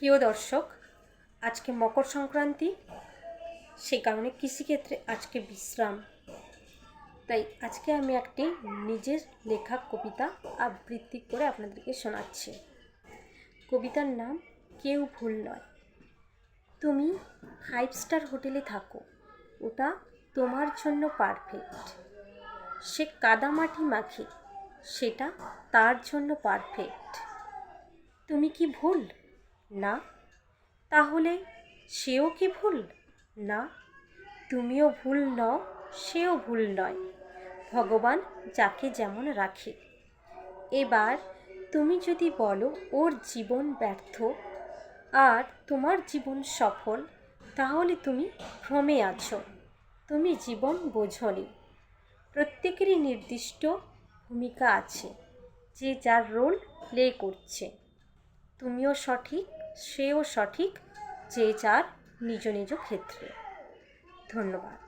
প্রিয় দর্শক, আজকে মকর সংক্রান্তি, সেই কারণে কৃষিক্ষেত্রে আজকে বিশ্রাম। তাই আজকে আমি একটি নিজের লেখা কবিতা আবৃত্তি করে আপনাদেরকে শোনাচ্ছি। কবিতার নাম কেউ ভুল নয়। তুমি 5 স্টার হোটেলে থাকো, ওটা তোমার জন্য পারফেক্ট। সে কাদামাটি মাখে, সেটা তার জন্য পারফেক্ট। তুমি কি ভুল? না। তাহলে সেও কি ভুল? না। তুমিও ভুল নও, সেও ভুল নয়। ভগবান যাকে যেমন রাখে। এবার তুমি যদি বলো ওর জীবন ব্যর্থ আর তোমার জীবন সফল, তাহলে তুমি ভ্রমে আছো, তুমি জীবন বোঝনি। প্রত্যেকেরই নির্দিষ্ট ভূমিকা আছে, যে যার রোল প্লে করছে। তুমিও সঠিক, সেও সঠিক, যে যার নিজ নিজ ক্ষেত্রে। ধন্যবাদ।